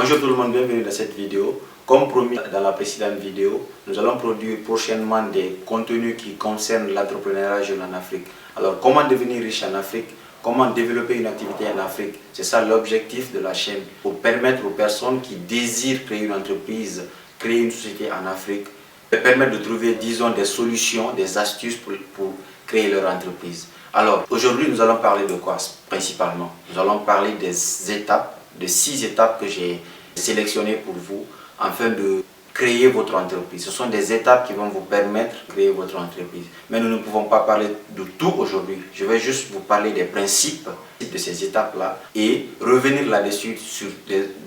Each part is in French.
Bonjour tout le monde, bienvenue dans cette vidéo. Comme promis dans la précédente vidéo, nous allons produire prochainement des contenus qui concernent l'entrepreneuriat jeune en Afrique. Alors, comment devenir riche en Afrique? Comment développer une activité en Afrique? C'est ça l'objectif de la chaîne, pour permettre aux personnes qui désirent créer une entreprise, créer une société en Afrique, de permettre de trouver, disons, des solutions, des astuces pour créer leur entreprise. Alors, aujourd'hui, nous allons parler de quoi principalement? Nous allons parler des étapes, de 6 étapes que j'ai sélectionnées pour vous, afin de créer votre entreprise. Ce sont des étapes qui vont vous permettre de créer votre entreprise. Mais nous ne pouvons pas parler de tout aujourd'hui. Je vais juste vous parler des principes de ces étapes-là et revenir là-dessus sur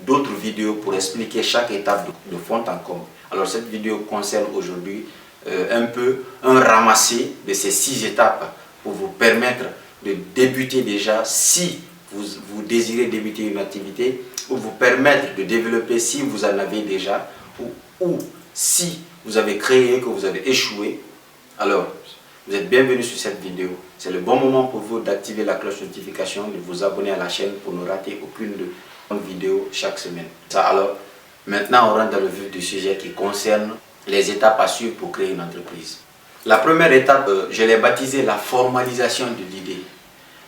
d'autres vidéos pour expliquer chaque étape de fond en comble. Alors cette vidéo concerne aujourd'hui un ramassé de ces 6 étapes pour vous permettre de débuter déjà si vous désirez débuter une activité, ou vous permettre de développer si vous en avez déjà, ou si vous avez créé, que vous avez échoué. Alors, vous êtes bienvenus sur cette vidéo. C'est le bon moment pour vous d'activer la cloche de notification, de vous abonner à la chaîne pour ne rater aucune de nos vidéos chaque semaine. Alors, maintenant on rentre dans le vif du sujet qui concerne les étapes à suivre pour créer une entreprise. La première étape, je l'ai baptisée la formalisation de l'idée.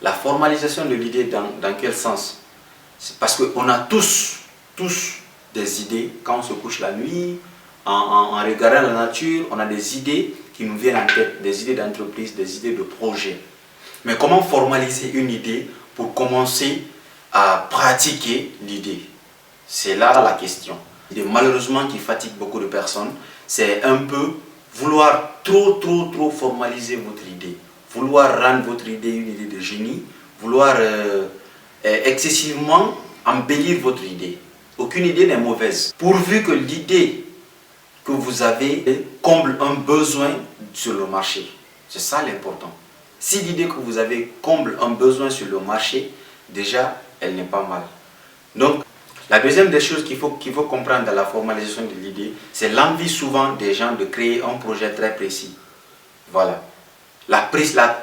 La formalisation de l'idée dans quel sens? C'est parce qu'on a tous des idées. Quand on se couche la nuit, en regardant la nature, on a des idées qui nous viennent en tête, des idées d'entreprise, des idées de projet. Mais comment formaliser une idée pour commencer à pratiquer l'idée? C'est là la question. Et malheureusement, qui fatigue beaucoup de personnes, c'est un peu vouloir trop formaliser votre idée. Vouloir rendre votre idée une idée de génie, vouloir excessivement embellir votre idée. Aucune idée n'est mauvaise, pourvu que l'idée que vous avez comble un besoin sur le marché. C'est ça l'important. Si l'idée que vous avez comble un besoin sur le marché, déjà, elle n'est pas mal. Donc, la deuxième des choses qu'il faut comprendre dans la formalisation de l'idée, c'est l'envie souvent des gens de créer un projet très précis. Voilà. La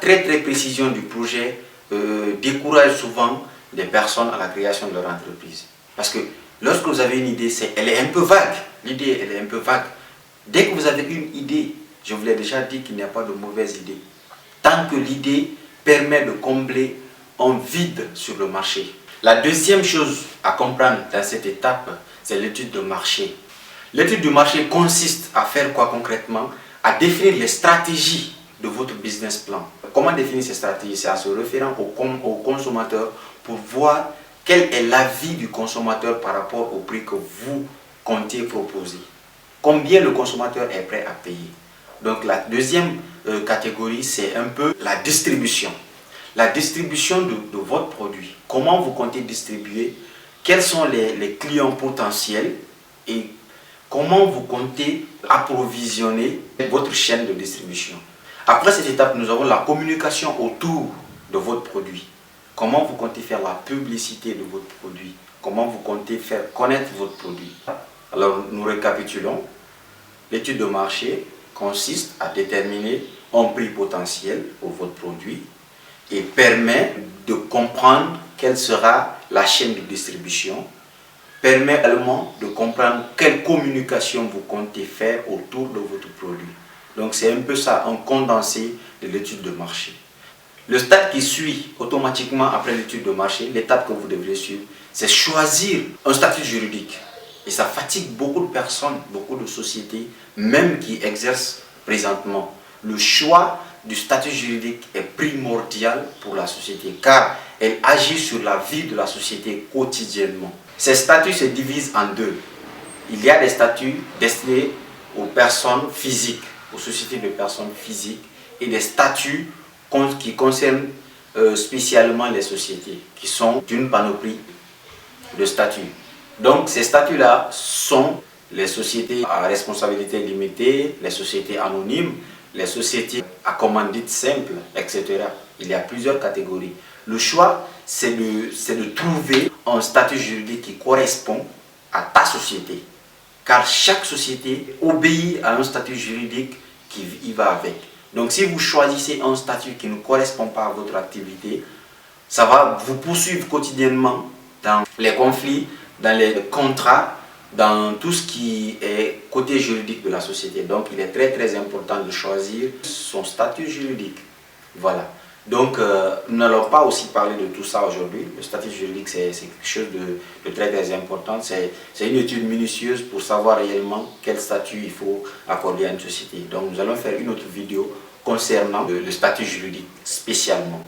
très précision du projet décourage souvent des personnes à la création de leur entreprise. Parce que lorsque vous avez une idée, elle est un peu vague. L'idée, elle est un peu vague. Dès que vous avez une idée, je vous l'ai déjà dit qu'il n'y a pas de mauvaise idée. Tant que l'idée permet de combler un vide sur le marché. La deuxième chose à comprendre dans cette étape, c'est l'étude de marché. L'étude du marché consiste à faire quoi concrètement? À définir les stratégies de votre business plan. Comment définir ces stratégies? C'est en se référant au consommateur pour voir quel est l'avis du consommateur par rapport au prix que vous comptez proposer. Combien le consommateur est prêt à payer. Donc la deuxième catégorie, c'est un peu la distribution. La distribution de votre produit. Comment vous comptez distribuer? Quels sont les clients potentiels? Et comment vous comptez approvisionner votre chaîne de distribution? Après cette étape, nous avons la communication autour de votre produit. Comment vous comptez faire la publicité de votre produit? Comment vous comptez faire connaître votre produit? Alors, nous récapitulons. L'étude de marché consiste à déterminer un prix potentiel pour votre produit et permet de comprendre quelle sera la chaîne de distribution, permet également de comprendre quelle communication vous comptez faire autour de votre produit. Donc c'est un peu ça, un condensé de l'étude de marché. Le stade qui suit automatiquement après l'étude de marché, l'étape que vous devrez suivre, c'est choisir un statut juridique. Et ça fatigue beaucoup de personnes, beaucoup de sociétés, même qui exercent présentement. Le choix du statut juridique est primordial pour la société, car elle agit sur la vie de la société quotidiennement. Ces statuts se divisent en deux. Il y a des statuts destinés aux personnes physiques, aux sociétés de personnes physiques, et des statuts qui concernent spécialement les sociétés, qui sont d'une panoplie de statuts. Donc ces statuts-là sont les sociétés à responsabilité limitée, les sociétés anonymes, les sociétés à commandite simple, etc. Il y a plusieurs catégories. Le choix, c'est de trouver un statut juridique qui correspond à ta société. Car chaque société obéit à un statut juridique qui y va avec. Donc si vous choisissez un statut qui ne correspond pas à votre activité, ça va vous poursuivre quotidiennement dans les conflits, dans les contrats, dans tout ce qui est côté juridique de la société. Donc il est très important de choisir son statut juridique. Voilà. Donc nous n'allons pas aussi parler de tout ça aujourd'hui. Le statut juridique c'est quelque chose de très important. C'est une étude minutieuse pour savoir réellement quel statut il faut accorder à une société. Donc nous allons faire une autre vidéo concernant le statut juridique spécialement.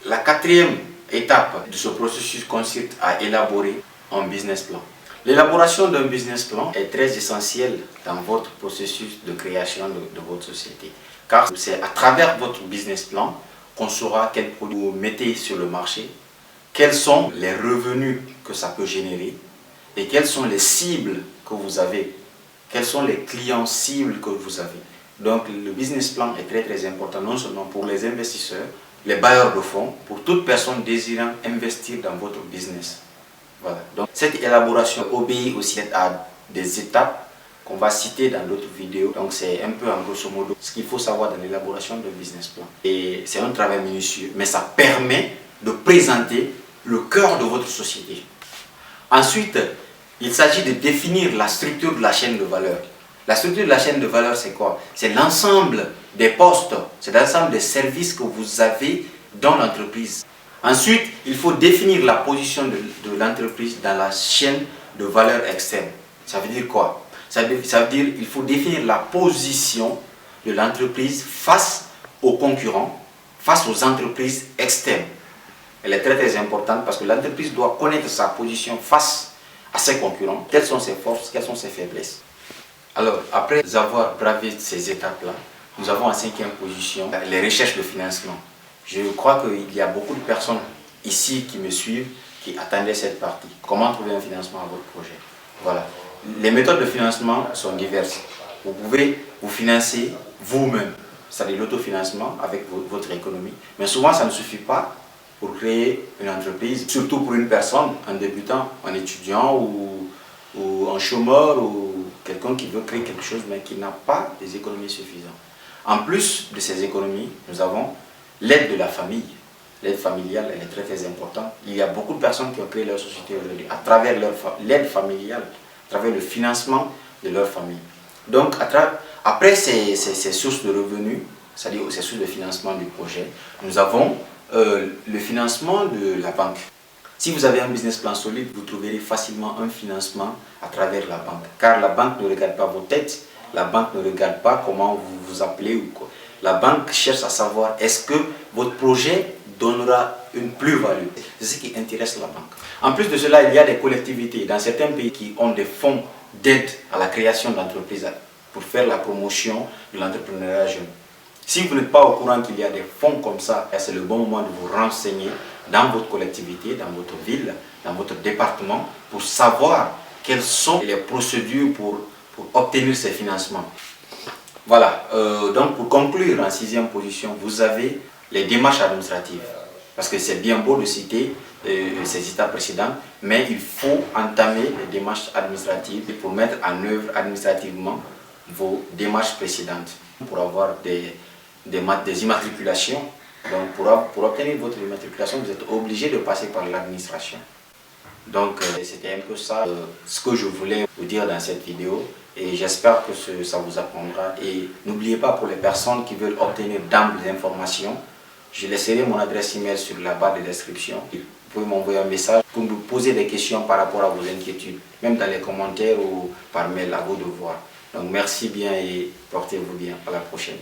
La quatrième étape de ce processus consiste à élaborer un business plan. L'élaboration d'un business plan est très essentielle dans votre processus de création de votre société. Car c'est à travers votre business plan qu'on saura quel produit vous mettez sur le marché, quels sont les revenus que ça peut générer et quelles sont les cibles que vous avez, quels sont les clients cibles que vous avez. Donc le business plan est très important, non seulement pour les investisseurs, les bailleurs de fonds, pour toute personne désirant investir dans votre business. Voilà. Donc cette élaboration obéit aussi à des étapes qu'on va citer dans d'autres vidéos. Donc c'est un peu en grosso modo ce qu'il faut savoir dans l'élaboration de business plan. Et c'est un travail minutieux, mais ça permet de présenter le cœur de votre société. Ensuite, il s'agit de définir la structure de la chaîne de valeur. La structure de la chaîne de valeur, c'est quoi? C'est l'ensemble des postes, c'est l'ensemble des services que vous avez dans l'entreprise. Ensuite, il faut définir la position de l'entreprise dans la chaîne de valeur externe. Ça veut dire quoi? Ça veut dire qu'il faut définir la position de l'entreprise face aux concurrents, face aux entreprises externes. Elle est très importante parce que l'entreprise doit connaître sa position face à ses concurrents. Quelles sont ses forces, quelles sont ses faiblesses. Alors, après avoir bravé ces étapes-là, nous avons en cinquième position les recherches de financement. Je crois qu'il y a beaucoup de personnes ici qui me suivent, qui attendaient cette partie. Comment trouver un financement à votre projet? Voilà. Les méthodes de financement sont diverses. Vous pouvez vous financer vous-même, c'est-à-dire l'autofinancement avec votre économie. Mais souvent, ça ne suffit pas pour créer une entreprise, surtout pour une personne, un débutant, un étudiant ou un chômeur ou quelqu'un qui veut créer quelque chose mais qui n'a pas des économies suffisantes. En plus de ces économies, nous avons l'aide de la famille. L'aide familiale, elle est très importante. Il y a beaucoup de personnes qui ont créé leur société aujourd'hui à travers l'aide familiale, à travers le financement de leur famille. Donc, après ces sources de revenus, c'est-à-dire ces sources de financement du projet, nous avons le financement de la banque. Si vous avez un business plan solide, vous trouverez facilement un financement à travers la banque. Car la banque ne regarde pas vos têtes, la banque ne regarde pas comment vous vous appelez ou quoi. La banque cherche à savoir est-ce que votre projet donnera une plus-value. C'est ce qui intéresse la banque. En plus de cela, il y a des collectivités dans certains pays qui ont des fonds d'aide à la création d'entreprises pour faire la promotion de l'entrepreneuriat jeune. Si vous n'êtes pas au courant qu'il y a des fonds comme ça, c'est le bon moment de vous renseigner dans votre collectivité, dans votre ville, dans votre département, pour savoir quelles sont les procédures pour obtenir ces financements. Voilà, donc pour conclure en sixième position, vous avez les démarches administratives. Parce que c'est bien beau de citer ces étapes précédentes, mais il faut entamer les démarches administratives pour mettre en œuvre administrativement vos démarches précédentes. Pour avoir des immatriculations, donc pour obtenir votre immatriculation, vous êtes obligé de passer par l'administration. Donc c'était un peu ça ce que je voulais vous dire dans cette vidéo et j'espère que ça vous apprendra. Et n'oubliez pas, pour les personnes qui veulent obtenir d'amples informations, je laisserai mon adresse email sur la barre de description. Vous pouvez m'envoyer un message pour me poser des questions par rapport à vos inquiétudes, même dans les commentaires ou par mail, à vous de voir. Donc merci bien et portez-vous bien. À la prochaine.